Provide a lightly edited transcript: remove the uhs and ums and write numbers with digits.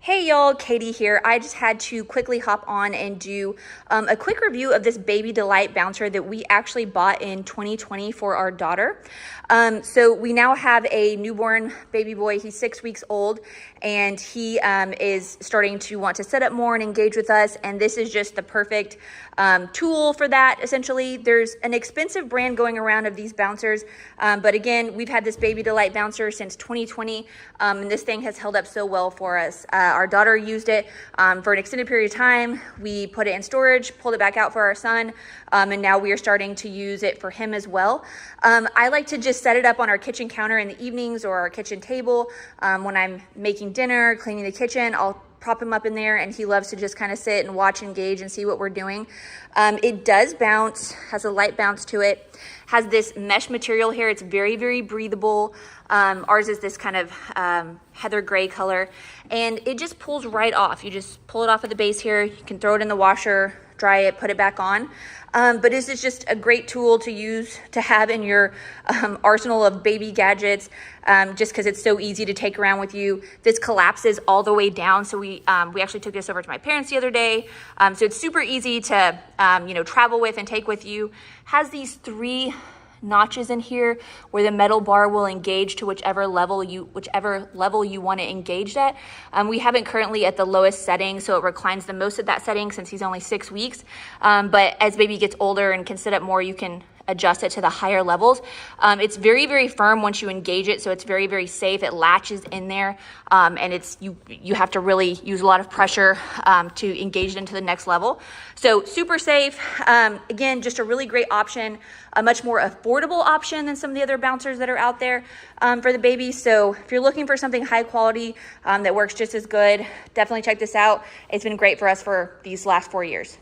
Hey y'all, Katie here. I just had to quickly hop on and do a quick review of this Baby Delight bouncer that we actually bought in 2020 for our daughter. So we now have a newborn baby boy. He's 6 weeks old and he is starting to want to sit up more and engage with us. And this is just the perfect tool for that. Essentially, there's an expensive brand going around of these bouncers. But again, we've had this Baby Delight bouncer since 2020 and this thing has held up so well for us. Our daughter used it for an extended period of time. We put it in storage, pulled it back out for our son, and now we are starting to use it for him as well. I like to just set it up on our kitchen counter in the evenings or our kitchen table. When I'm making dinner, cleaning the kitchen, I'll prop him up in there and he loves to just kind of sit and watch, engage, and see what we're doing. It does bounce, has a light bounce to it, has this mesh material here. It's very, very breathable. Ours is this kind of heather gray color and it just pulls right off. You just pull it off of the base here. You can throw it in the washer, dry it, put it back on. But this is just a great tool to use, to have in your arsenal of baby gadgets, just because it's so easy to take around with you. This collapses all the way down. So we actually took this over to my parents the other day. So it's super easy to, travel with and take with you. Has these 3 notches in here where the metal bar will engage to whichever level you want to engage at. We have it currently at the lowest setting, so it reclines the most at that setting since he's only 6 weeks. But as baby gets older and can sit up more, you can adjust it to the higher levels. It's very, very firm once you engage it, so it's very, very safe. It latches in there, and it's you have to really use a lot of pressure to engage it into the next level. So super safe. Again, just a really great option, a much more affordable option than some of the other bouncers that are out there for the baby. So if you're looking for something high quality that works just as good, definitely check this out. It's been great for us for these last 4 years.